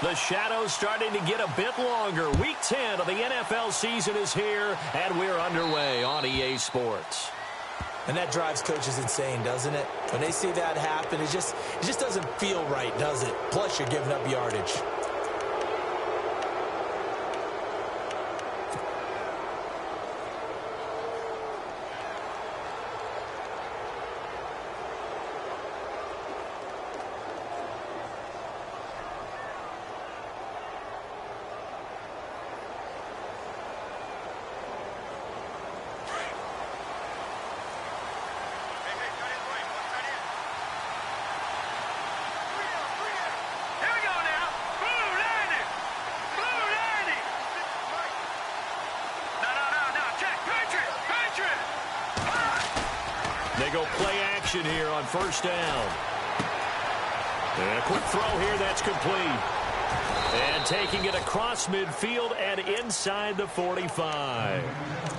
The shadow's starting to get a bit longer. Week 10 of the NFL season is here, and we're underway on EA Sports. And that drives coaches insane, doesn't it? When they see that happen, it just doesn't feel right, does it? Plus, you're giving up yardage. They go play action here on first down. And a quick throw here, that's complete. And taking it across midfield and inside the 45.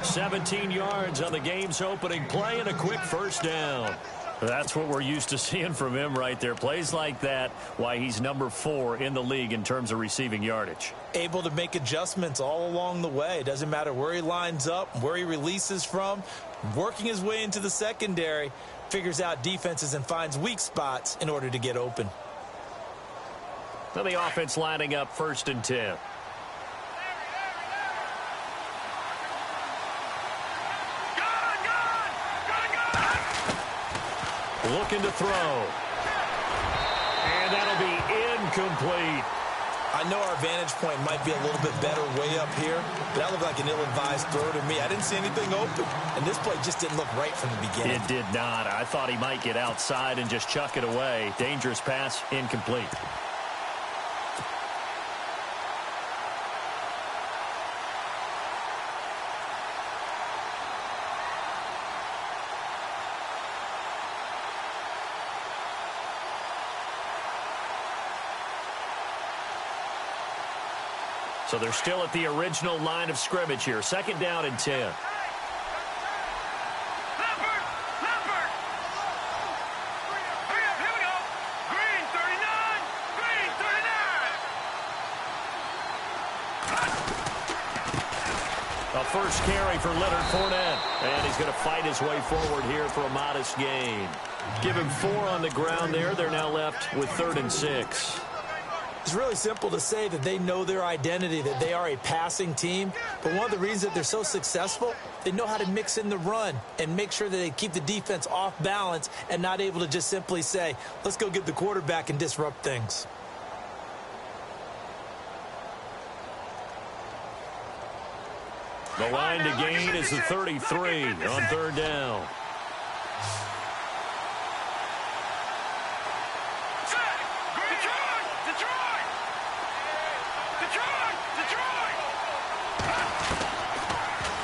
17 yards on the game's opening play and a quick first down. That's what we're used to seeing from him right there. Plays like that, why he's number 4 in the league in terms of receiving yardage. Able to make adjustments all along the way. Doesn't matter where he lines up, where he releases from. Working his way into the secondary, figures out defenses and finds weak spots in order to get open. Now the offense lining up 1st and 10. Looking to throw. And that'll be incomplete. I know our vantage point might be a little bit better way up here, but that looked like an ill-advised throw to me. I didn't see anything open, and this play just didn't look right from the beginning. It did not. I thought he might get outside and just chuck it away. Dangerous pass, incomplete. So they're still at the original line of scrimmage here. 2nd down and 10. A first carry for Leonard Fournette. And he's going to fight his way forward here for a modest gain. Give him 4 on the ground there. They're now left with 3rd and 6. It's really simple to say that they know their identity, that they are a passing team. But one of the reasons that they're so successful, they know how to mix in the run and make sure that they keep the defense off balance and not able to just simply say, let's go get the quarterback and disrupt things. The line to gain is the 33 on 3rd down.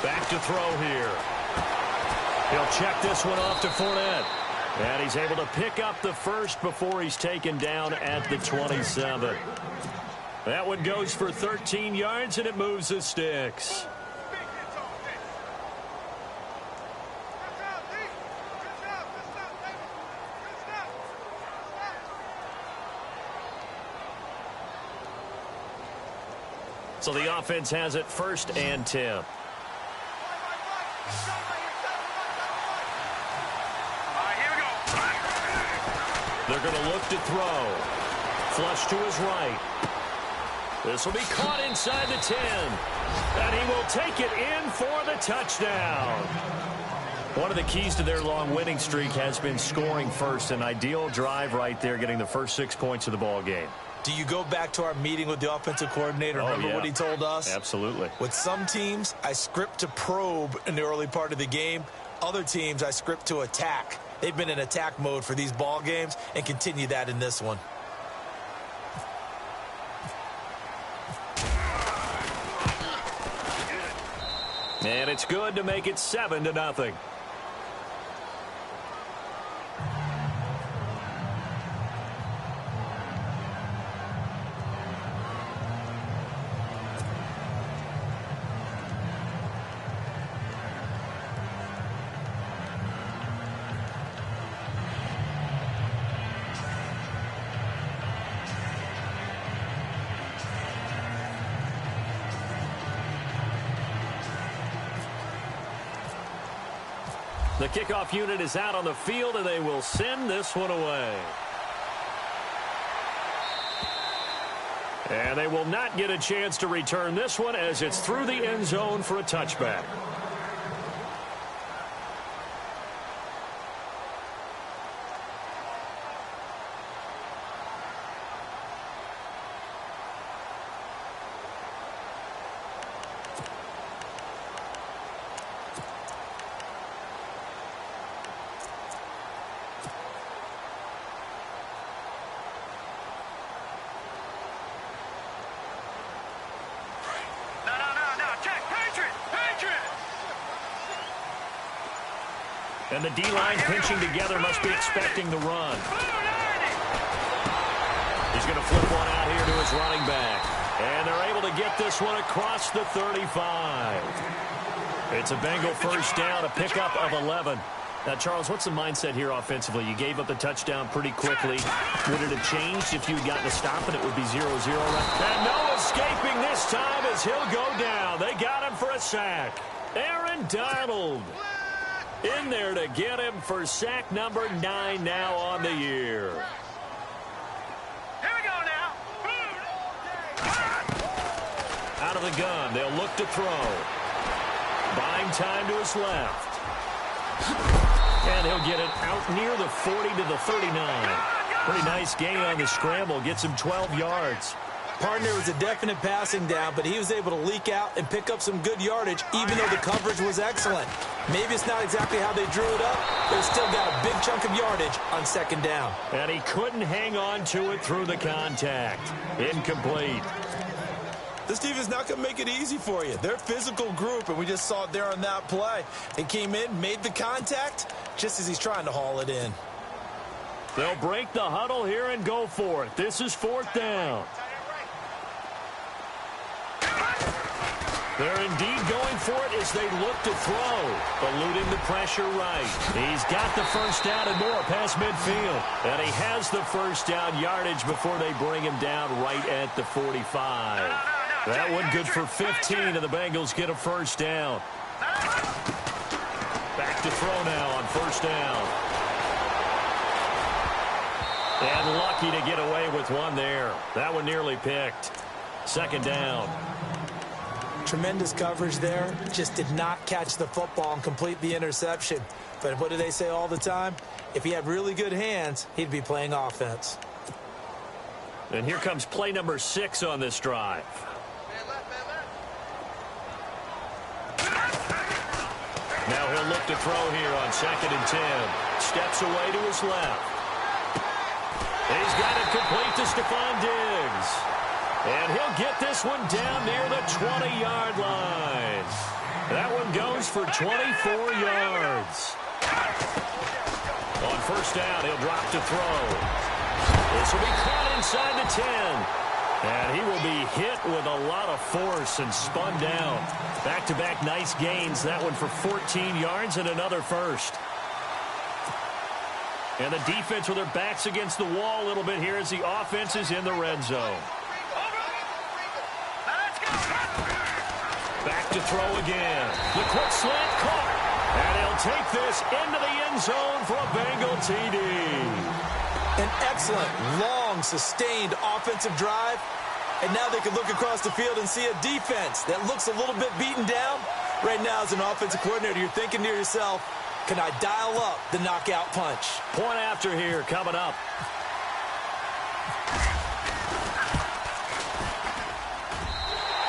Back to throw here. He'll check this one off to Fournette. And he's able to pick up the first before he's taken down at the 27. That one goes for 13 yards, and it moves the sticks. So the offense has it 1st and 10. They're going to look to throw. Flush to his right. This will be caught inside the 10. And he will take it in for the touchdown. One of the keys to their long winning streak has been scoring first. An ideal drive right there, getting the first 6 points of the ball game. Do you go back to our meeting with the offensive coordinator? Remember what he told us? Absolutely. With some teams, I script to probe in the early part of the game. Other teams, I script to attack. They've been in attack mode for these ball games and continue that in this one. And it's good to make it 7-0. The kickoff unit is out on the field, and they will send this one away. And they will not get a chance to return this one as it's through the end zone for a touchback. And the D-line pinching together must be expecting the run. He's going to flip one out here to his running back. And they're able to get this one across the 35. It's a Bengal first down, a pickup of 11. Now, Charles, what's the mindset here offensively? You gave up the touchdown pretty quickly. Would it have changed if you had gotten a stop and it would be 0-0? And no escaping this time as he'll go down. They got him for a sack. Aaron Donald in there to get him for sack number 9 now on the year. Here we go now. Out of the gun, they'll look to throw. Buying time to his left. And he'll get it out near the 40 to the 39. Pretty nice gain on the scramble. Gets him 12 yards. Partner was a definite passing down, but he was able to leak out and pick up some good yardage, even though the coverage was excellent. Maybe it's not exactly how they drew it up, but he still got a big chunk of yardage on second down. And he couldn't hang on to it through the contact. Incomplete. This team is not going to make it easy for you. They're a physical group, and we just saw it there on that play. He came in, made the contact, just as he's trying to haul it in. They'll break the huddle here and go for it. This is fourth down. They're indeed going for it as they look to throw. Eluding the pressure right. He's got the first down and more past midfield. And he has the first down yardage before they bring him down right at the 45. That one good for 15, and the Bengals get a first down. Back to throw now on first down. And lucky to get away with one there. That one nearly picked. Second down. Tremendous coverage there. Just did not catch the football and complete the interception. But what do they say all the time? If he had really good hands, he'd be playing offense. And here comes play number 6 on this drive. Now he'll look to throw here on 2nd and 10. Steps away to his left. He's got it complete to Stephon Diggs. And he'll get this one down near the 20-yard line. That one goes for 24 yards. On first down, he'll drop to throw. This will be caught inside the 10. And he will be hit with a lot of force and spun down. Back-to-back nice gains. That one for 14 yards and another first. And the defense with their backs against the wall a little bit here as the offense is in the red zone. Back to throw again. The quick slant caught. And he'll take this into the end zone for a Bengal TD. An excellent, long, sustained offensive drive. And now they can look across the field and see a defense that looks a little bit beaten down. Right now, as an offensive coordinator, you're thinking to yourself, can I dial up the knockout punch? Point after here coming up.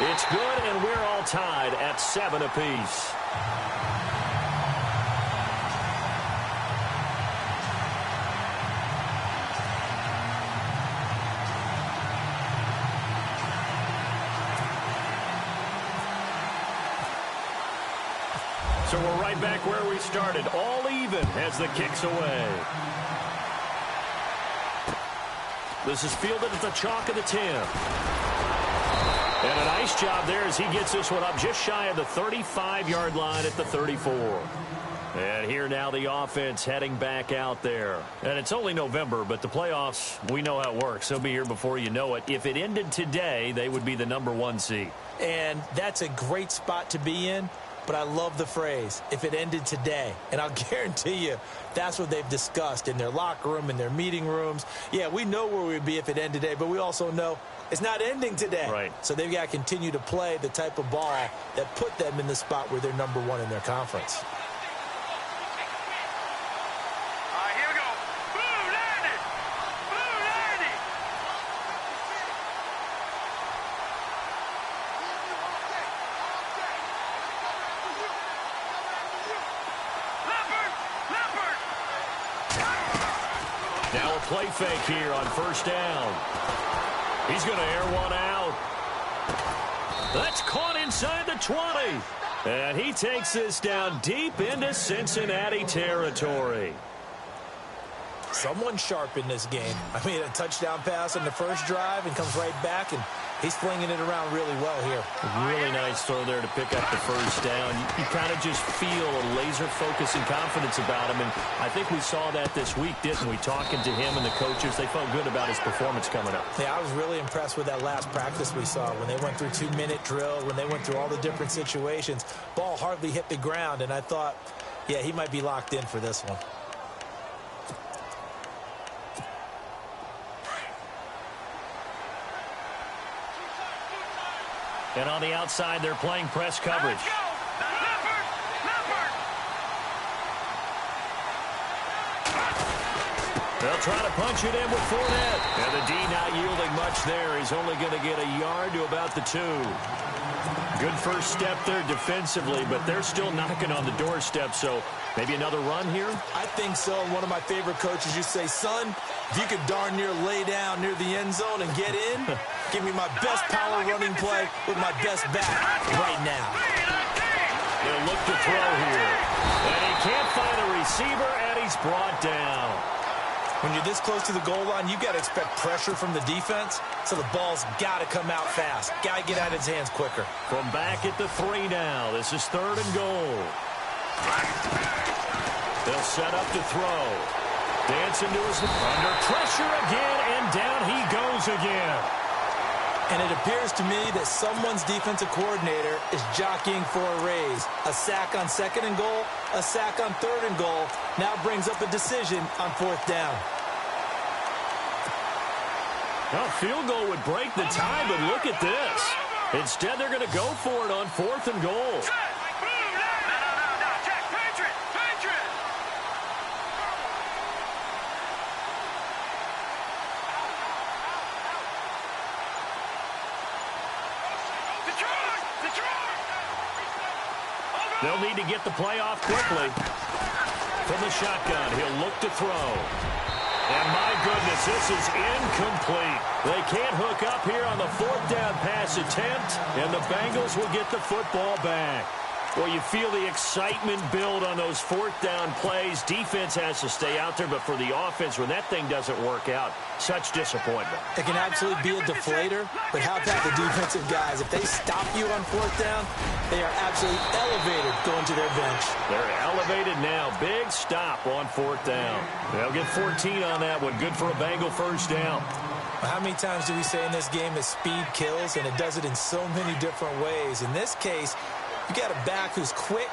It's good, and we're all tied at 7 apiece. So we're right back where we started, all even as the kick's away. This is fielded at the chalk of the 10. And a nice job there as he gets this one up just shy of the 35-yard line at the 34. And here now the offense heading back out there. And it's only November, but the playoffs, we know how it works. They'll be here before you know it. If it ended today, they would be the #1 seed. And that's a great spot to be in. but I love the phrase, if it ended today. And I'll guarantee you that's what they've discussed in their locker room, in their meeting rooms. Yeah, we know where we'd be if it ended today, but we also know it's not ending today. Right. So they've got to continue to play the type of ball that put them in the spot where they're number one in their conference. Now a play fake here on first down. He's going to air one out. That's caught inside the 20. And he takes this down deep into Cincinnati territory. Someone sharp in this game. I mean, a touchdown pass on the first drive and comes right back, and he's flinging it around really well here. Really nice throw there to pick up the first down. You kind of just feel a laser focus and confidence about him, and I think we saw that this week, didn't we? Talking to him and the coaches, they felt good about his performance coming up. Yeah, I was really impressed with that last practice we saw when they went through 2-minute drill, when they went through all the different situations. Ball hardly hit the ground, and I thought, yeah, he might be locked in for this one. And on the outside, they're playing press coverage. They'll try to punch it in with Fournette. And the D not yielding much there. He's only going to get a yard to about the 2. Good first step there defensively, but they're still knocking on the doorstep, so maybe another run here? I think so. One of my favorite coaches used to say, son, if you could darn near lay down near the end zone and get in, give me my best power running play with my best back right now. They'll look to throw here. And he can't find a receiver, and he's brought down. When you're this close to the goal line, you've got to expect pressure from the defense, so the ball's got to come out fast. Got to get out of his hands quicker. From back at the 3 now. This is 3rd and goal. They'll set up to throw. Dancing to his under pressure again, and down he goes again. And it appears to me that someone's defensive coordinator is jockeying for a raise. A sack on 2nd and goal, a sack on 3rd and goal, now brings up a decision on 4th down. Well, field goal would break the tie, but look at this. Instead, they're going to go for it on 4th and goal. They'll need to get the play off quickly. From the shotgun, he'll look to throw. And my goodness, this is incomplete. They can't hook up here on the 4th down pass attempt, and the Bengals will get the football back. Well, you feel the excitement build on those 4th down plays. Defense has to stay out there, but for the offense, when that thing doesn't work out, such disappointment. It can absolutely be a deflator, but how about the defensive guys? If they stop you on 4th down, they are absolutely elevated going to their bench. They're elevated now. Big stop on 4th down. They'll get 14 on that one. Good for a Bengal first down. How many times do we say in this game that speed kills, and it does it in so many different ways? In this case, you got a back who's quick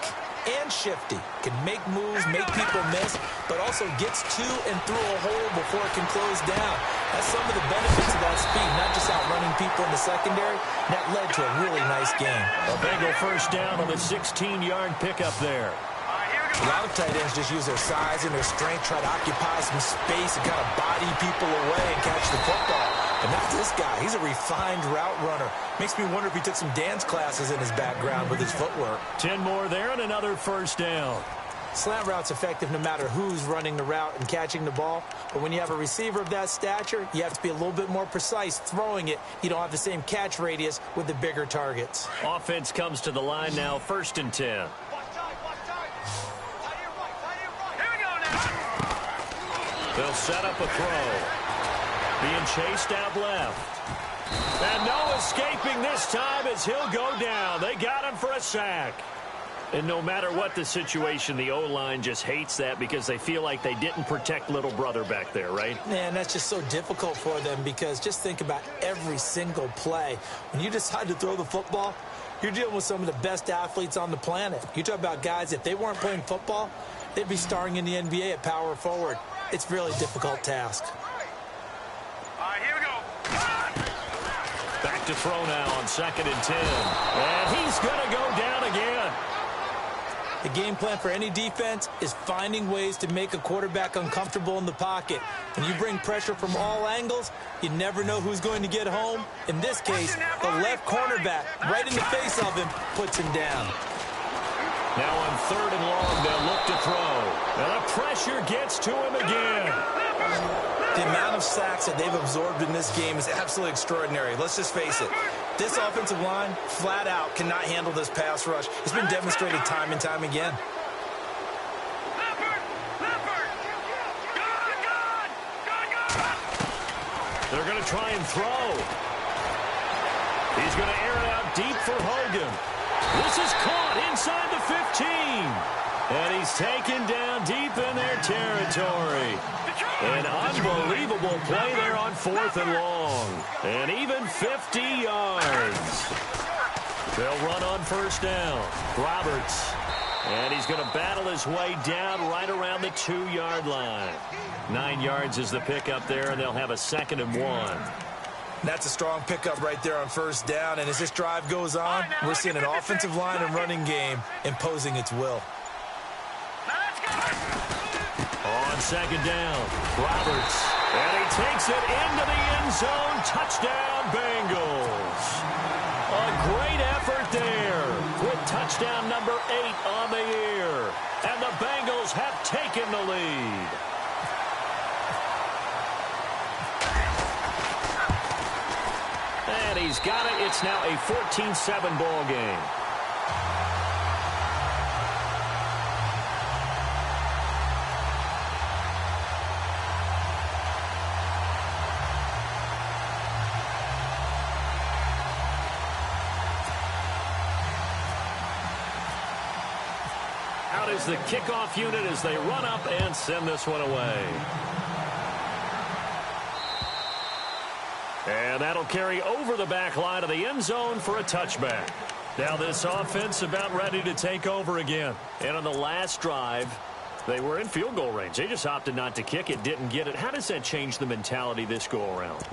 and shifty, can make moves, make people miss, but also gets to and through a hole before it can close down. That's some of the benefits of that speed, not just outrunning people in the secondary. That led to a really nice game. A Bengal first down on the 16-yard pickup there. A lot of tight ends just use their size and their strength, try to occupy some space and kind of body people away and catch the football. But not this guy. He's a refined route runner. Makes me wonder if he took some dance classes in his background with his footwork. 10 more there and another first down. Slant route's effective no matter who's running the route and catching the ball. But when you have a receiver of that stature, you have to be a little bit more precise throwing it. You don't have the same catch radius with the bigger targets. Offense comes to the line now, 1st and 10. They'll set up a throw. Being chased out left. And no escaping this time as he'll go down. They got him for a sack. And no matter what the situation, the O-line just hates that because they feel like they didn't protect little brother back there, right? Man, that's just so difficult for them because just think about every single play. When you decide to throw the football, you're dealing with some of the best athletes on the planet. You talk about guys, if they weren't playing football, they'd be starring in the NBA at power forward. It's a really difficult task. All right, here we go. Back to throw now on 2nd and 10. And he's going to go down again. The game plan for any defense is finding ways to make a quarterback uncomfortable in the pocket. When you bring pressure from all angles, you never know who's going to get home. In this case, the left cornerback, right in the face of him, puts him down. Now on 3rd and long, they'll look to throw. And the pressure gets to him again. The amount of sacks that they've absorbed in this game is absolutely extraordinary. Let's just face it. This offensive line, flat out, cannot handle this pass rush. It's been demonstrated time and time again. They're going to try and throw. He's going to air it out deep for Hogan. This is caught inside the 15. And he's taken down deep in their territory. An unbelievable play there on 4th and long. And even 50 yards. They'll run on 1st down. Roberts. And he's going to battle his way down right around the 2-yard line. 9 yards is the pickup there, and they'll have a 2nd and 1. That's a strong pickup right there on 1st down. And as this drive goes on, we're seeing an offensive line and running game imposing its will. On 2nd down, Roberts. And he takes it into the end zone. Touchdown, Bengals. A great effort there with touchdown number 8 on the year. And the Bengals have taken the lead. And he's got it. It's now a 14-7 ball game. Out is the kickoff unit as they run up and send this one away. And that'll carry over the back line of the end zone for a touchback. Now this offense about ready to take over again. And on the last drive, they were in field goal range. They just opted not to kick it, didn't get it. How does that change the mentality this go around?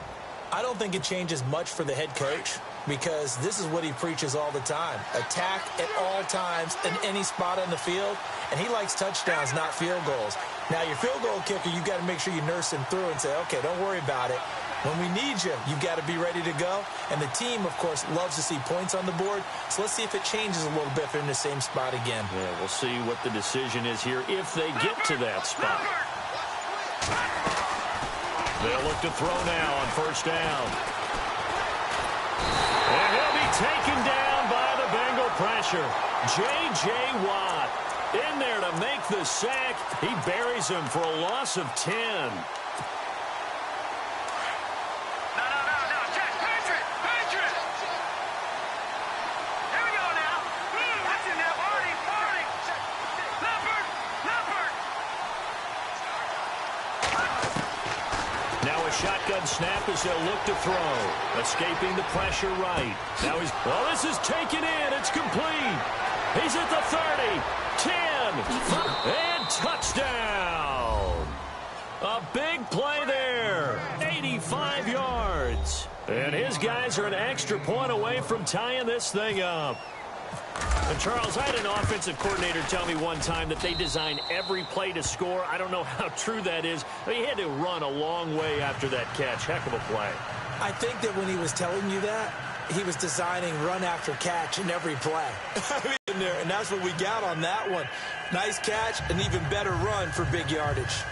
I don't think it changes much for the head coach because this is what he preaches all the time. Attack at all times in any spot on the field, and he likes touchdowns, not field goals. Now, your field goal kicker, you've got to make sure you nurse him through and say, okay, don't worry about it. When we need you, you've got to be ready to go. And the team, of course, loves to see points on the board. So let's see if it changes a little bit if they're in the same spot again. Yeah, we'll see what the decision is here if they get to that spot. They'll look to throw now on 1st down. And he'll be taken down by the Bengal pressure. J.J. Watt in there to make the sack. He buries him for a loss of 10. Shotgun snap as they'll look to throw. Escaping the pressure right. Now he's... Well, this is taken in. It's complete. He's at the 30, 10, and touchdown. A big play there. 85 yards. And his guys are an extra point away from tying this thing up. And Charles, I had an offensive coordinator tell me one time that they design every play to score. I don't know how true that is. He had to run a long way after that catch. Heck of a play. I think that when he was telling you that, he was designing run after catch in every play. And that's what we got on that one. Nice catch, an even better run for big yardage.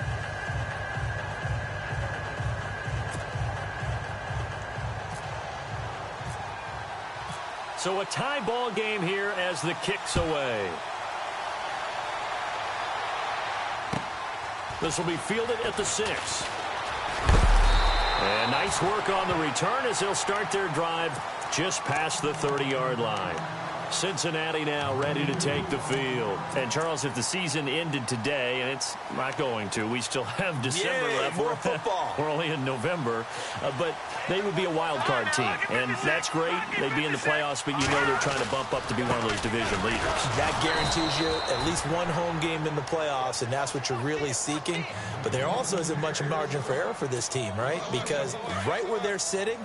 So a tie ball game here as the kick's away. This will be fielded at the 6. And nice work on the return as they'll start their drive just past the 30-yard line. Cincinnati now ready to take the field. And, Charles, if the season ended today, and it's not going to, we still have December left. More football. We're only in November. But they would be a wild card team. And that's great. They'd be in the playoffs, but you know they're trying to bump up to be one of those division leaders. That guarantees you at least one home game in the playoffs, and that's what you're really seeking. But there also isn't much margin for error for this team, right? Because right where they're sitting,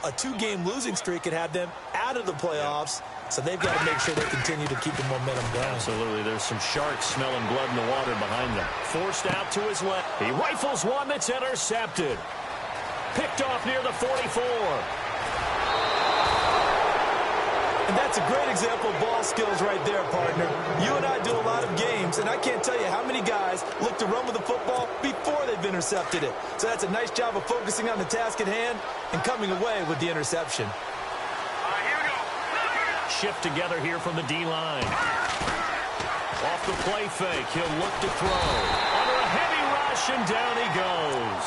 a 2-game losing streak could have them out of the playoffs. So they've got to make sure they continue to keep the momentum going. Absolutely. There's some sharks smelling blood in the water behind them. Forced out to his left. He rifles one that's intercepted. Picked off near the 44. And that's a great example of ball skills right there, partner. You and I do a lot of games, and I can't tell you how many guys look to run with the football before they've intercepted it. So that's a nice job of focusing on the task at hand and coming away with the interception. Shift together here from the D-line. Off the play fake, he'll look to throw. Under a heavy rush, and down he goes.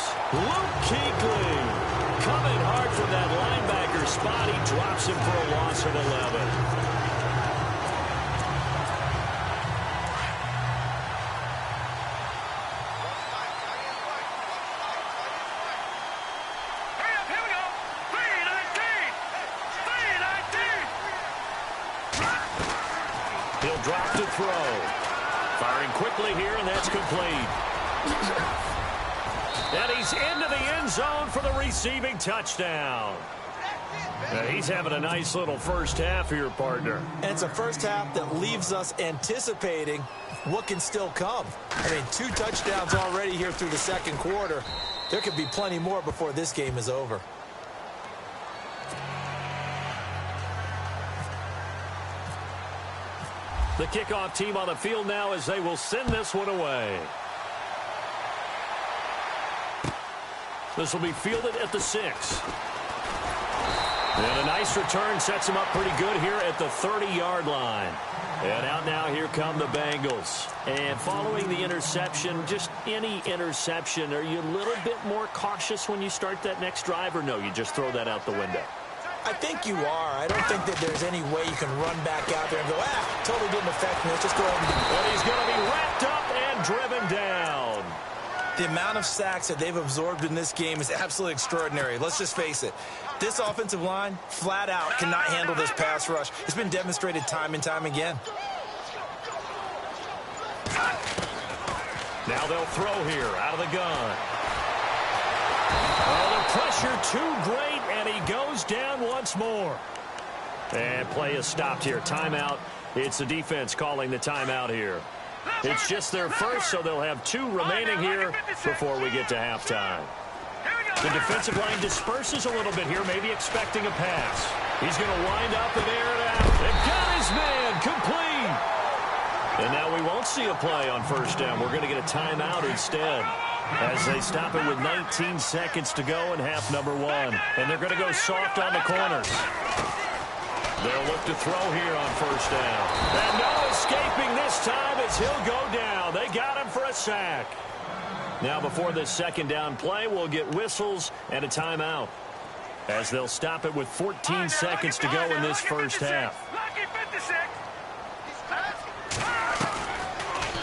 Luke Kuechly coming hard from that linebacker spot. He drops him for a loss of 11. Drop to throw. Firing quickly here, and that's complete. And he's into the end zone for the receiving touchdown. He's having a nice little first half here, partner. And it's a first half that leaves us anticipating what can still come. I mean, 2 touchdowns already here through the second quarter. There could be plenty more before this game is over. The kickoff team on the field now as they will send this one away. This will be fielded at the 6. And a nice return sets him up pretty good here at the 30-yard line. And out now, here come the Bengals. And following the interception, just any interception, are you a little bit more cautious when you start that next drive, or no, you just throw that out the window? I think you are. I don't think that there's any way you can run back out there and go, totally didn't affect me. Let's just go ahead and... But he's going to be wrapped up and driven down. The amount of sacks that they've absorbed in this game is absolutely extraordinary. Let's just face it. This offensive line, flat out, cannot handle this pass rush. It's been demonstrated time and time again. Now they'll throw here out of the gun. Oh, the pressure too great, and he goes down once more. And play is stopped here. Timeout. It's the defense calling the timeout here. It's just their first, so they'll have 2 remaining here before we get to halftime. The defensive line disperses a little bit here, maybe expecting a pass. He's going to wind up and air it out. And got his man complete. And now we won't see a play on first down. We're going to get a timeout instead, as they stop it with 19 seconds to go in half number 1. And they're going to go soft on the corners. They'll look to throw here on first down. And no escaping this time as he'll go down. They got him for a sack. Now before this second down play, we'll get whistles and a timeout, as they'll stop it with 14 seconds to go in this first half.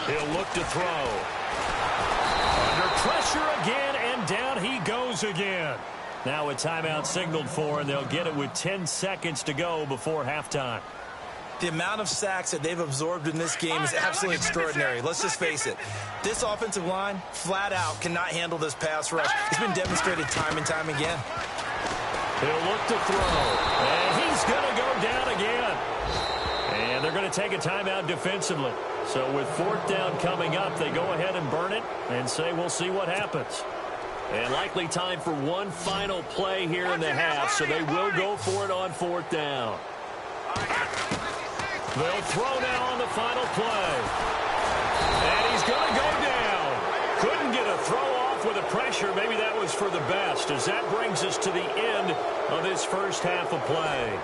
He'll look to throw. Under pressure again, and down he goes again. Now a timeout signaled for, and they'll get it with 10 seconds to go before halftime. The amount of sacks that they've absorbed in this game is absolutely extraordinary. Let's just face it. This offensive line, flat out, cannot handle this pass rush. It's been demonstrated time and time again. He'll look to throw, and he's going to go down again. And they're going to take a timeout defensively. So with 4th down coming up, they go ahead and burn it and say we'll see what happens. And likely time for one final play here in the half, so they will go for it on 4th down. They'll throw now on the final play. And he's going to go down. Couldn't get a throw off with the pressure. Maybe that was for the best, as that brings us to the end of this first half of play.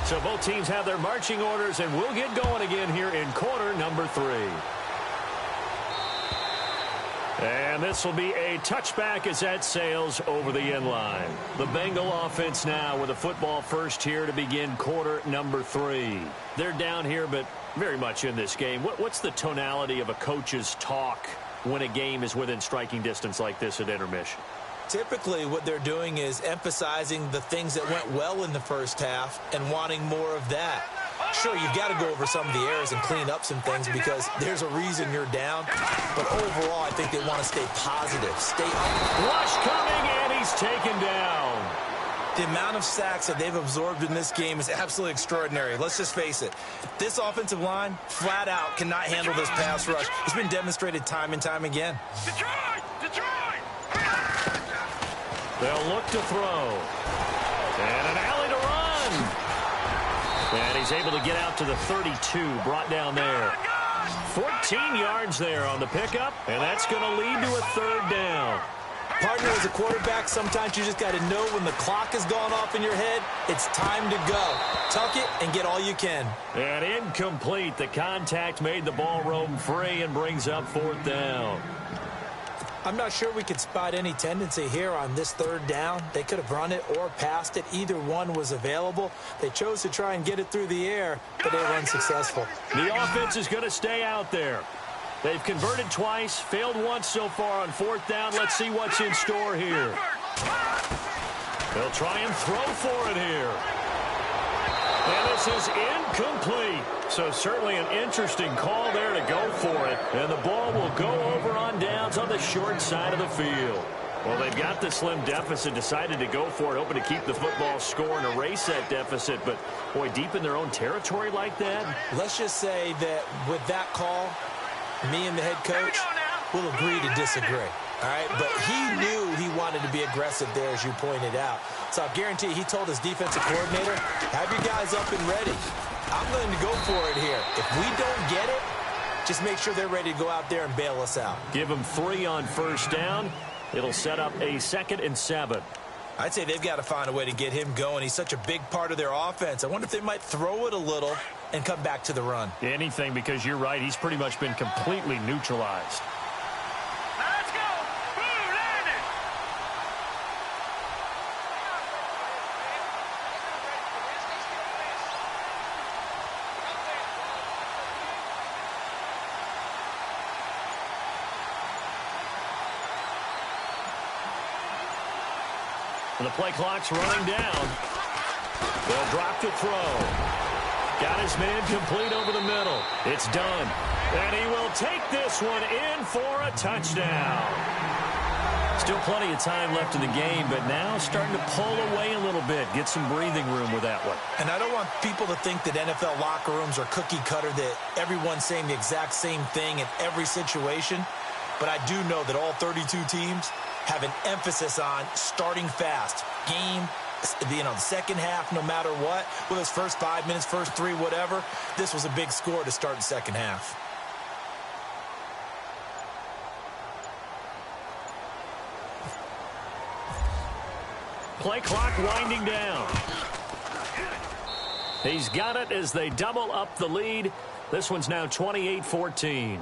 So both teams have their marching orders, and we'll get going again here in quarter number 3. And this will be a touchback as that sails over the end line. The Bengal offense now with a football first here to begin quarter number 3. They're down here, but very much in this game. What's the tonality of a coach's talk when a game is within striking distance like this at intermission? Typically, what they're doing is emphasizing the things that went well in the first half and wanting more of that. Sure, you've got to go over some of the errors and clean up some things because there's a reason you're down. But overall, I think they want to stay positive, stay up. Rush coming, and he's taken down. The amount of sacks that they've absorbed in this game is absolutely extraordinary. Let's just face it. This offensive line, flat out, cannot handle this pass rush. It's been demonstrated time and time again. Detroit! Detroit! They'll look to throw. And an alley to run. And he's able to get out to the 32, brought down there. 14 yards there on the pickup, and that's going to lead to a third down. Partner, as a quarterback, sometimes you just got to know when the clock has gone off in your head, it's time to go. Tuck it and get all you can. And incomplete. The contact made the ball roam free and brings up fourth down. I'm not sure we could spot any tendency here on this third down. They could have run it or passed it. Either one was available. They chose to try and get it through the air, but they were unsuccessful. The offense is going to stay out there. They've converted twice, failed once so far on fourth down. Let's see what's in store here. They'll try and throw for it here. And this is incomplete. So certainly an interesting call there to go for it. And the ball will go over on downs on the short side of the field. Well, they've got the slim deficit, decided to go for it, hoping to keep the football score and erase that deficit. But, boy, deep in their own territory like that. Let's just say that with that call, me and the head coach will agree to disagree. All right, but he knew he wanted to be aggressive there, as you pointed out. So I guarantee he told his defensive coordinator, have your guys up and ready. I'm going to go for it here. If we don't get it, just make sure they're ready to go out there and bail us out. Give them 3 on first down. It'll set up a 2nd and 7. I'd say they've got to find a way to get him going. He's such a big part of their offense. I wonder if they might throw it a little and come back to the run. Anything, because you're right. He's pretty much been completely neutralized. Let's go! Blue landed! And the play clock's running down. They'll drop to throw. Got his man complete over the middle. It's done. And he will take this one in for a touchdown. Still plenty of time left in the game, but now starting to pull away a little bit. Get some breathing room with that one. And I don't want people to think that NFL locker rooms are cookie cutter, that everyone's saying the exact same thing in every situation. But I do know that all 32 teams have an emphasis on starting fast. Game, the second half, no matter what, whether it's first 5 minutes, first 3, whatever, this was a big score to start the second half. Play clock winding down. He's got it as they double up the lead. This one's now 28-14.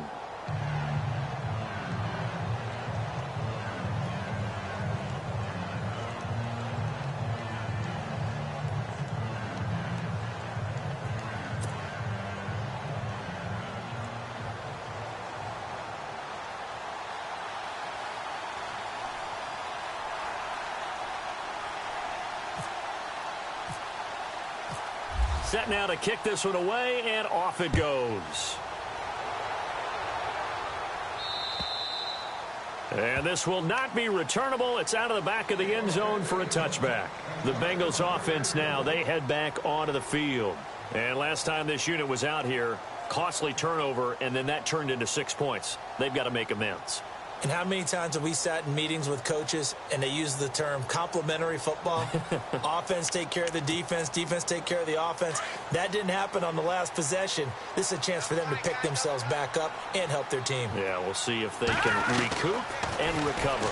Set now to kick this one away, and off it goes. And this will not be returnable. It's out of the back of the end zone for a touchback. The Bengals offense now, they head back onto the field. And last time this unit was out here, costly turnover, and then that turned into 6 points. They've got to make amends. And how many times have we sat in meetings with coaches and they use the term complementary football? Offense take care of the defense, defense take care of the offense. That didn't happen on the last possession. This is a chance for them to pick themselves back up and help their team. Yeah, we'll see if they can recoup and recover.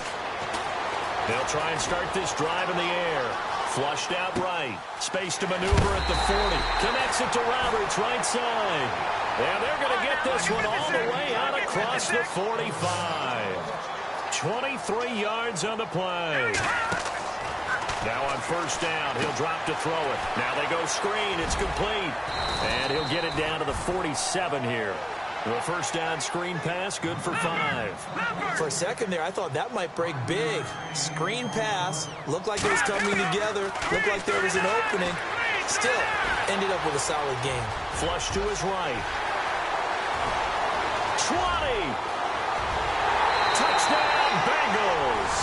They'll try and start this drive in the air. Flushed out right. Space to maneuver at the 40. Connects it to Roberts, right side. And they're going to get this one all the way out across the 45. 23 yards on the play. Now on first down, he'll drop to throw it. Now they go screen. It's complete. And he'll get it down to the 47 here. The first down screen pass, good for 5. For a second there, I thought that might break big. Screen pass, looked like it was coming together, looked like there was an opening. Still, ended up with a solid game. Flush to his right. 20! Touchdown, Bengals!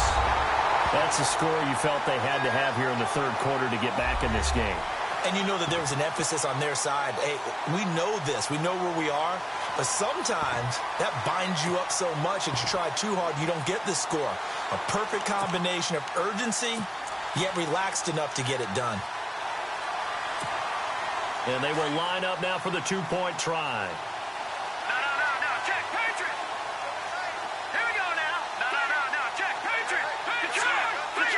That's a score you felt they had to have here in the third quarter to get back in this game. And you know that there was an emphasis on their side. Hey, we know this. We know where we are. But sometimes that binds you up so much that you try too hard, you don't get the score. A perfect combination of urgency, yet relaxed enough to get it done. And they will line up now for the two-point try. No, check, Patriots. Here we go now. No, check, Patriots. Detroit, 3-19.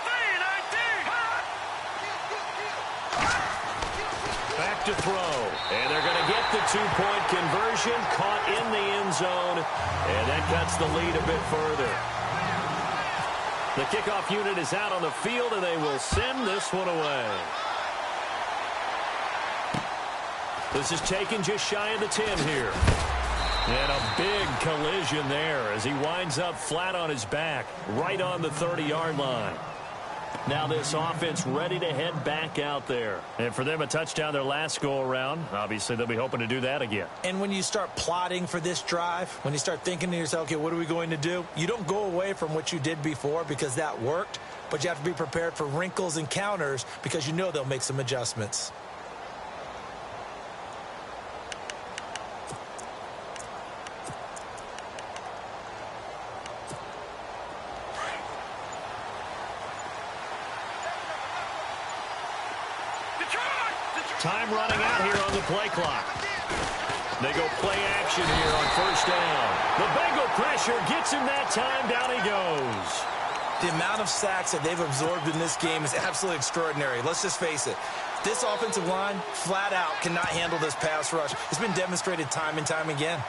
3-19. Back to throw. And they're going to get the two-point conversion, caught in the end zone, and that cuts the lead a bit further. The kickoff unit is out on the field, and they will send this one away. This is taken just shy of the 10 here. And a big collision there as he winds up flat on his back, right on the 30-yard line. Now this offense ready to head back out there. And for them, a touchdown their last go-around. Obviously, they'll be hoping to do that again. And when you start plotting for this drive, when you start thinking to yourself, okay, what are we going to do? You don't go away from what you did before because that worked, but you have to be prepared for wrinkles and counters because you know they'll make some adjustments. Time running out here on the play clock. They go play action here on first down. The Bengal pressure gets him that time. Down he goes. The amount of sacks that they've absorbed in this game is absolutely extraordinary. Let's just face it. This offensive line, flat out, cannot handle this pass rush. It's been demonstrated time and time again.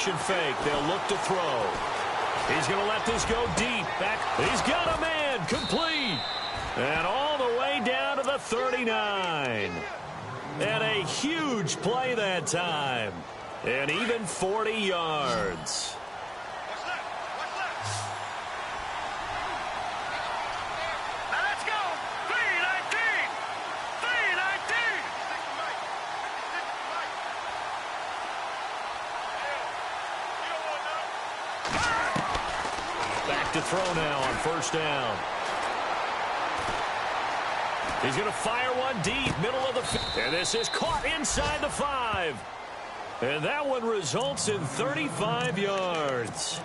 Fake. They'll look to throw. He's going to let this go deep. Back. He's got a man. Complete. And all the way down to the 39. And a huge play that time. And even 40 yards. To throw now on first down. He's going to fire one deep, middle of the field. And this is caught inside the 5. And that one results in 35 yards.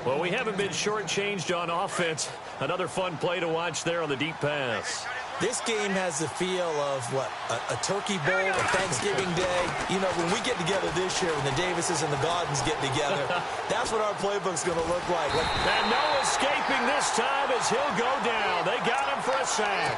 Well, we haven't been shortchanged on offense. Another fun play to watch there on the deep pass. This game has the feel of, what, a turkey bowl, a Thanksgiving Day. You know, when we get together this year, when the Davises and the Gaudens get together, that's what our playbook's going to look like. And no escaping this time as he'll go down. They got him for a sack.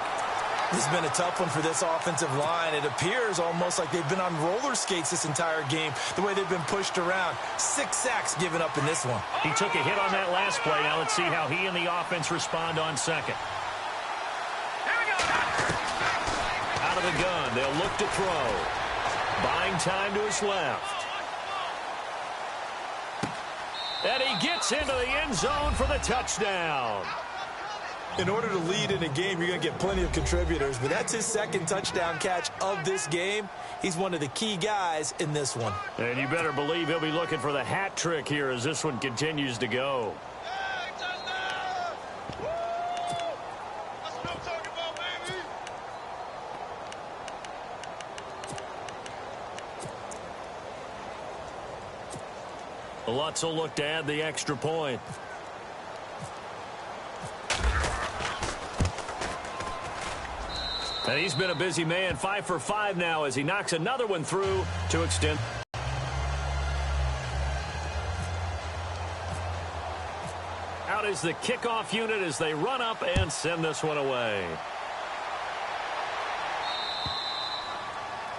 This has been a tough one for this offensive line. It appears almost like they've been on roller skates this entire game, the way they've been pushed around. 6 sacks given up in this one. He took a hit on that last play. Now let's see how he and the offense respond on second. Out of the gun, they'll look to throw. Buying time to his left. And he gets into the end zone for the touchdown. In order to lead in a game, you're going to get plenty of contributors, but that's his second touchdown catch of this game. He's one of the key guys in this one. And you better believe he'll be looking for the hat trick here as this one continues to go. Lutz will look to add the extra point. And he's been a busy man, 5 for 5 now as he knocks another one through to extend. is the kickoff unit as they run up and send this one away.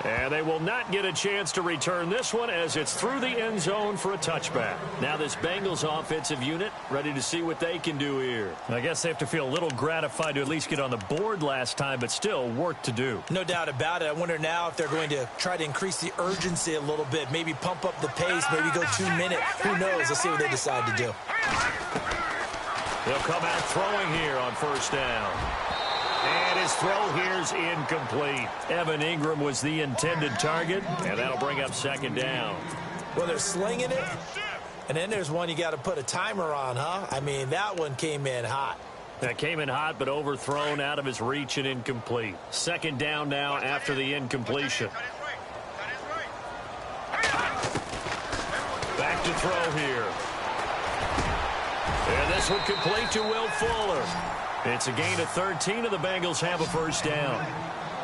And they will not get a chance to return this one as it's through the end zone for a touchback. Now this Bengals offensive unit ready to see what they can do here. I guess they have to feel a little gratified to at least get on the board last time, but still work to do. No doubt about it. I wonder now if they're going to try to increase the urgency a little bit, maybe pump up the pace, maybe go 2 minutes. Who knows? Let's see what they decide to do. They'll come out throwing here on first down. And his throw here's incomplete. Evan Ingram was the intended target, and that'll bring up second down. Well, they're slinging it, and then there's one you got to put a timer on, huh? I mean, that one came in hot. That came in hot, but overthrown out of his reach and incomplete. Second down now after the incompletion. Back to throw here. And this one complete to Will Fuller. It's a gain of 13, and the Bengals have a first down.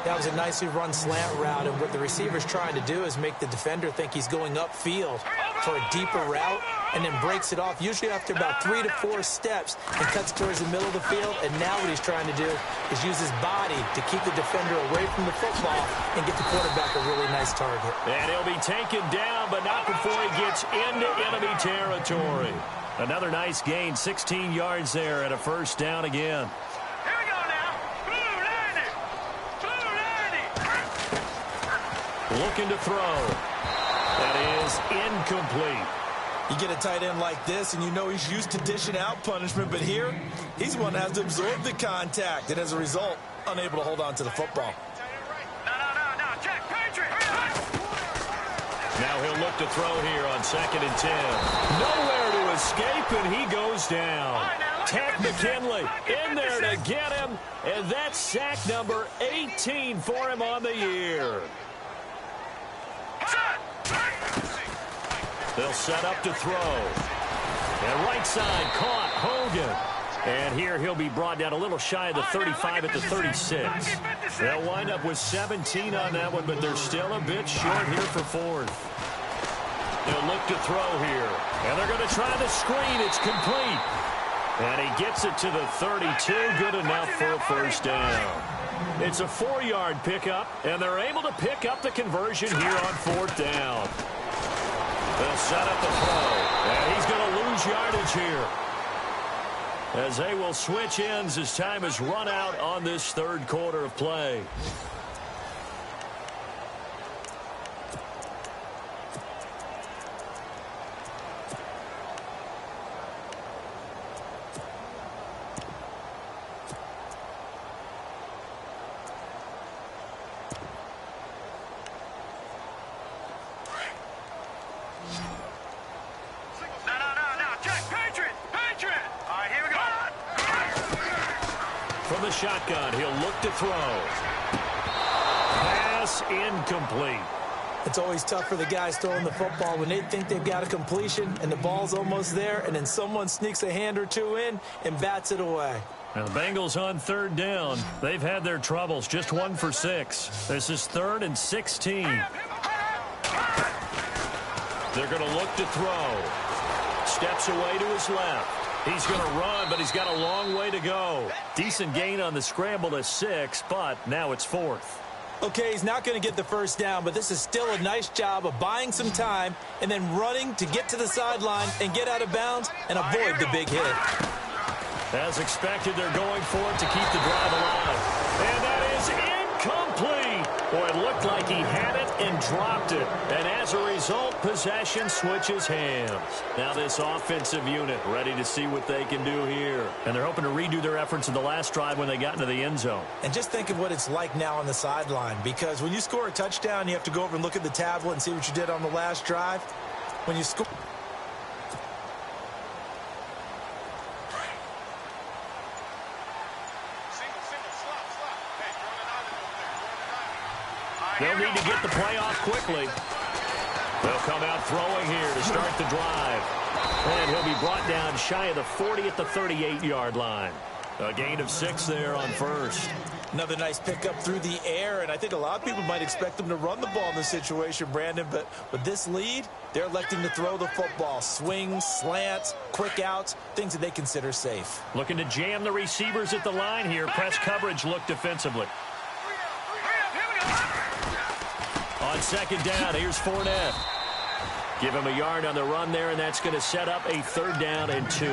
That was a nicely run slant route, and what the receiver's trying to do is make the defender think he's going upfield for a deeper route, and then breaks it off, usually after about 3 to 4 steps, and cuts towards the middle of the field. And now what he's trying to do is use his body to keep the defender away from the football and get the quarterback a really nice target. And he'll be taken down, but not before he gets into enemy territory. Another nice gain, 16 yards there, and a first down again. Here we go now. Blue 90. Blue 90. Looking to throw. That is incomplete. You get a tight end like this, and you know he's used to dishing out punishment, but here, he's one that has to absorb the contact, and as a result, unable to hold on to the football. No. Check. Patriot. Now he'll look to throw here on 2nd and 10. Nowhere to escape, and he goes down. Tack McKinley in there to get him, and that's sack number 18 for him on the year. They'll set up to throw. And right side caught Hogan. And here he'll be brought down a little shy of the 35 at the 36. They'll wind up with 17 on that one, but they're still a bit short here for 4th. They'll look to throw here. And they're going to try the screen. It's complete. And he gets it to the 32. Good enough for a first down. It's a 4-yard pickup, and they're able to pick up the conversion here on 4th down. They'll set up the throw. And he's going to lose yardage here, as they will switch ends as time has run out on this 3rd quarter of play. No. Check. Patriot. All right, here we go. From the shotgun, he'll look to throw. Pass incomplete. It's always tough for the guys throwing the football when they think they've got a completion and the ball's almost there, and then someone sneaks a hand or two in and bats it away. Now the Bengals on 3rd down. They've had their troubles, just 1 for 6. This is 3rd and 16. They're going to look to throw. Steps away to his left. He's going to run, but he's got a long way to go. Decent gain on the scramble to 6, but now it's 4th. Okay, he's not going to get the first down, but this is still a nice job of buying some time and then running to get to the sideline and get out of bounds and avoid the big hit. As expected, they're going for it to keep the drive alive. And that is incomplete. Boy, it looked like he had it and dropped it. And as a result, possession switches hands. Now this offensive unit ready to see what they can do here. And they're hoping to redo their efforts in the last drive when they got into the end zone. And just think of what it's like now on the sideline, because when you score a touchdown, you have to go over and look at the tablet and see what you did on the last drive. When you score... They'll need to get the play off quickly. They'll come out throwing here to start the drive. And he'll be brought down shy of the 40 at the 38-yard line. A gain of 6 there on first. Another nice pickup through the air, and I think a lot of people might expect them to run the ball in this situation, Brandon, but with this lead, they're electing to throw the football. Swings, slants, quick outs, things that they consider safe. Looking to jam the receivers at the line here. Press coverage look defensively. On second down, here's Fournette. Give him a yard on the run there, and that's going to set up a 3rd down and 2.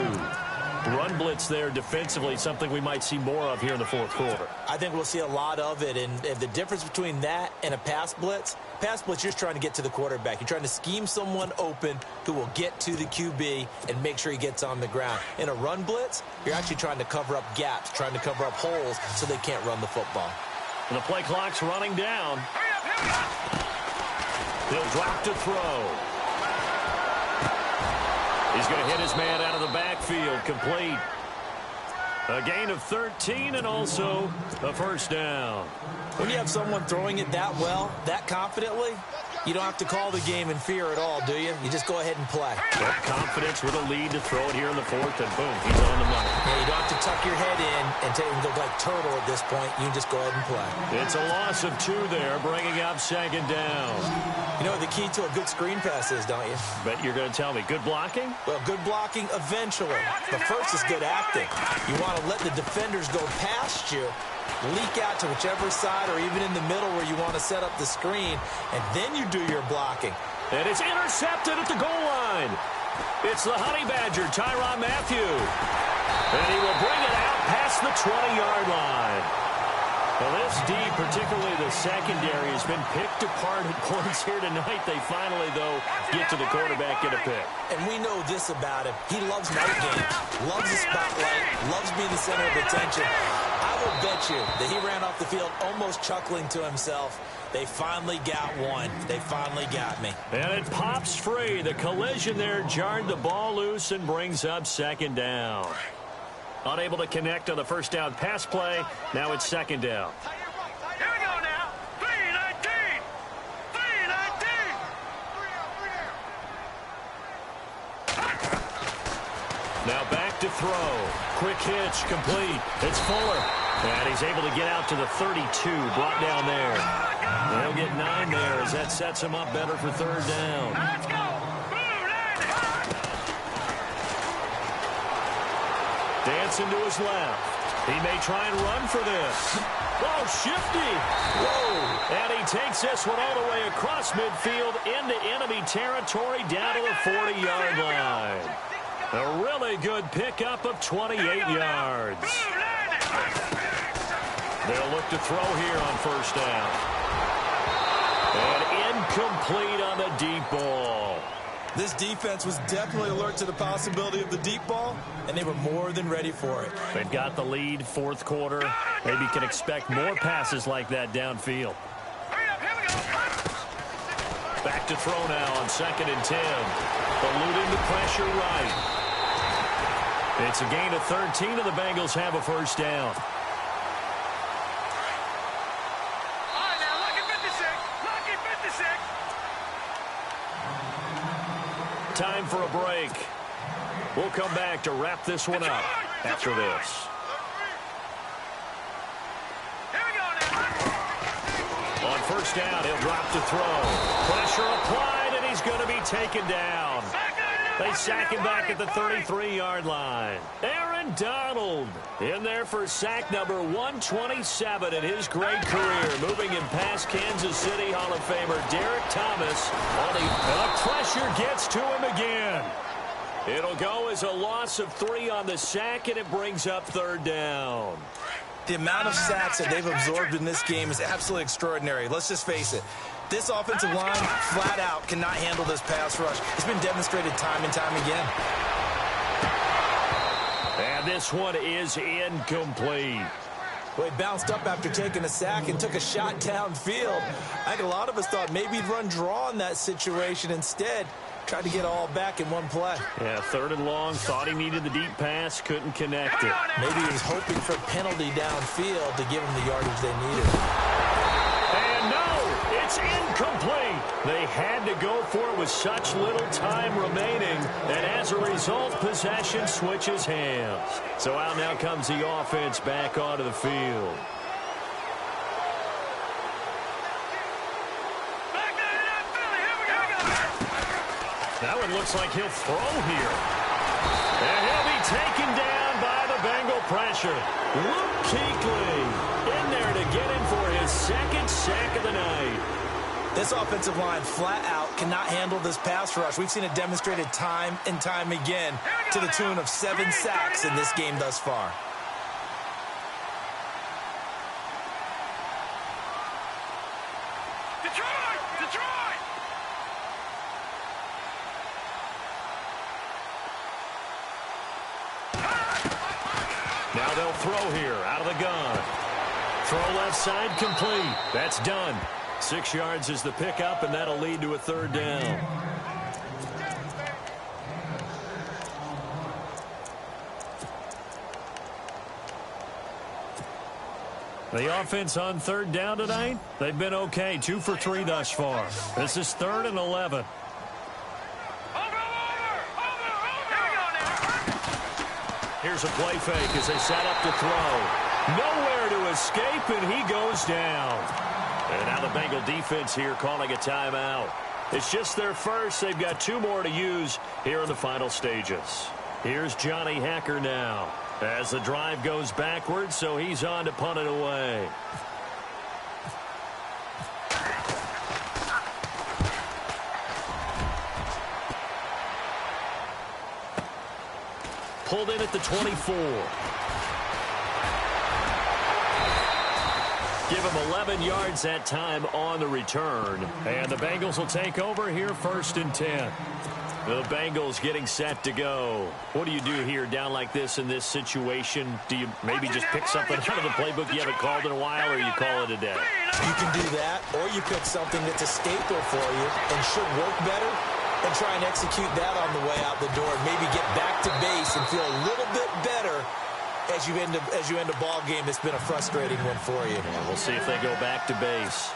Run blitz there defensively, something we might see more of here in the 4th quarter. I think we'll see a lot of it, and the difference between that and a pass blitz, you're just trying to get to the quarterback. You're trying to scheme someone open who will get to the QB and make sure he gets on the ground. In a run blitz, you're actually trying to cover up gaps, trying to cover up holes so they can't run the football. And the play clock's running down. He'll drop to throw. He's going to hit his man out of the backfield, complete. A gain of 13 and also a 1st down. When you have someone throwing it that well, that confidently, you don't have to call the game in fear at all, do you? You just go ahead and play. That confidence with a lead to throw it here in the 4th, and boom, he's on the money. Yeah, you don't have to tuck your head in and look like turtle at this point. You can just go ahead and play. It's a loss of 2 there, bringing up 2nd down. You know what the key to a good screen pass is, don't you? Bet you're going to tell me. Good blocking? Well, good blocking eventually. But first is good acting. You want to let the defenders go past you, leak out to whichever side or even in the middle where you want to set up the screen, and then you do your blocking. And it's intercepted at the goal line. It's the Honey Badger, Tyrann Mathieu. And he will bring it out past the 20-yard line. Well, this D, particularly the secondary, has been picked apart at points here tonight. They finally, though, get to the quarterback, get a pick. And we know this about him. He loves night games, loves the spotlight, loves being the center of attention. I will bet you that he ran off the field almost chuckling to himself. They finally got one. They finally got me. And it pops free. The collision there jarred the ball loose and brings up 2nd down. Unable to connect on the 1st down pass play. Now it's 2nd down. Here we go now. 3-19. 3-19. Now back to throw. Quick hitch, complete. It's Fuller. And he's able to get out to the 32, brought down there. They'll get 9 there as that sets him up better for 3rd down. Let's go. Dancing to his left. He may try and run for this. Oh, shifty. Whoa. And he takes this one all the way across midfield into enemy territory down to the 40-yard line. A really good pickup of 28 yards. They'll look to throw here on 1st down. And incomplete on the deep ball. This defense was definitely alert to the possibility of the deep ball, and they were more than ready for it. They've got the lead, 4th quarter. Maybe can expect more passes like that downfield. Back to throw now on 2nd and 10. Eluding the pressure right. It's a gain of 13, and the Bengals have a 1st down. Time for a break. We'll come back to wrap this one up after this. On 1st down, he'll drop to throw. Pressure applied, and he's going to be taken down. They sack him back at the 33-yard line. Aaron Donald in there for sack number 127 in his great career. Moving him past Kansas City Hall of Famer Derek Thomas. And the pressure gets to him again. It'll go as a loss of 3 on the sack, and it brings up 3rd down. The amount of sacks that they've absorbed in this game is absolutely extraordinary. Let's just face it. This offensive line, flat out, cannot handle this pass rush. It's been demonstrated time and time again. And this one is incomplete. Well, he bounced up after taking a sack and took a shot downfield. I think a lot of us thought maybe he'd run draw in that situation. Instead, tried to get all back in one play. Yeah, 3rd and long. Thought he needed the deep pass. Couldn't connect it. Maybe he was hoping for a penalty downfield to give him the yardage they needed. And no, it's incomplete. They had to go for it with such little time remaining. And as a result, possession switches hands. So out now comes the offense back onto the field. That one looks like he'll throw here. And he'll be taken down by the Bengal pressure. Luke Kuechly in there to get him for his second sack of the night. This offensive line flat out cannot handle this pass rush. We've seen it demonstrated time and time again to the tune of 7 sacks in this game thus far. Detroit! Now they'll throw here out of the gun. Throw left side complete. That's done. 6 yards is the pickup, and that'll lead to a third down. The offense on third down tonight, they've been okay. 2 for 3 thus far. This is 3rd and 11. Here's a play fake as they set up to throw. Nowhere to escape, and he goes down. And now the Bengal defense here calling a timeout. It's just their first. They've got 2 more to use here in the final stages. Here's Johnny Hacker now as the drive goes backwards, so he's on to punt it away. Pulled in at the 24. Give him 11 yards that time on the return. And the Bengals will take over here 1st and 10. The Bengals getting set to go. What do you do here down like this in this situation? Do you maybe just pick something out of the playbook you haven't called in a while, or you call it a day? You can do that, or you pick something that's a staple for you and should work better, and try and execute that on the way out the door, and maybe get back to base and feel a little bit better as you end a ball game that's been a frustrating one for you. Yeah, we'll see if they go back to base.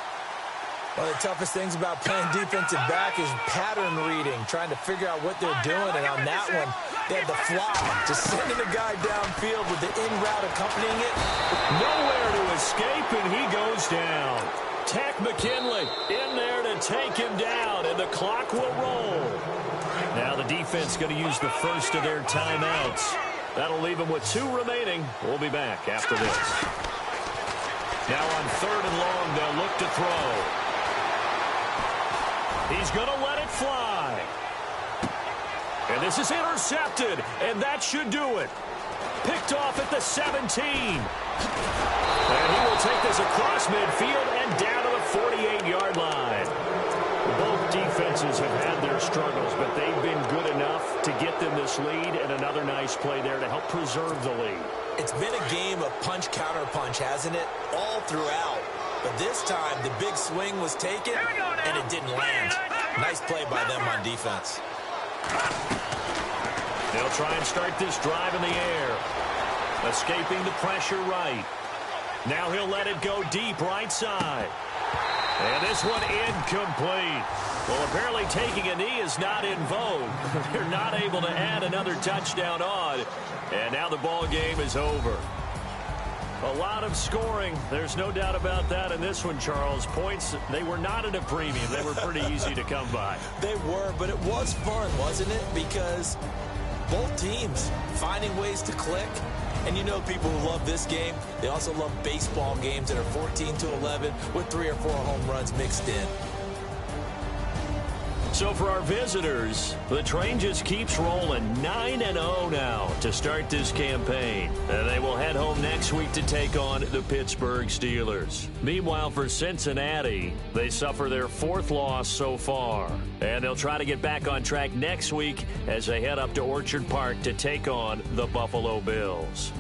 One of the toughest things about playing defensive back is pattern reading, trying to figure out what they're doing. And on that one, they had the fly, just sending a guy downfield with the in route accompanying it. Nowhere to escape, and he goes down. Tech McKinley in there to take him down, and the clock will roll. Now the defense going to use the first of their timeouts. That'll leave them with 2 remaining. We'll be back after this. Now on 3rd and long, they'll look to throw. He's going to let it fly. And this is intercepted, and that should do it. Picked off at the 17. And he will take this across midfield and down to the 48-yard line. Both defenses have had their struggles, but they've been good enough to get them this lead, and another nice play there to help preserve the lead. It's been a game of punch-counter-punch, hasn't it? All throughout. But this time, the big swing was taken, and it didn't land. Nice play by them on defense. They'll try and start this drive in the air. Escaping the pressure right. Now he'll let it go deep right side. And this one incomplete. Well, apparently taking a knee is not in vogue. They're not able to add another touchdown on. And now the ball game is over. A lot of scoring. There's no doubt about that in this one, Charles. Points, they were not at a premium. They were pretty easy to come by. They were, but it was fun, wasn't it? Because both teams finding ways to click. And you know people who love this game, they also love baseball games that are 14-11 with 3 or 4 home runs mixed in. So for our visitors, the train just keeps rolling 9-0 now to start this campaign. And they will head home next week to take on the Pittsburgh Steelers. Meanwhile, for Cincinnati, they suffer their 4th loss so far. And they'll try to get back on track next week as they head up to Orchard Park to take on the Buffalo Bills.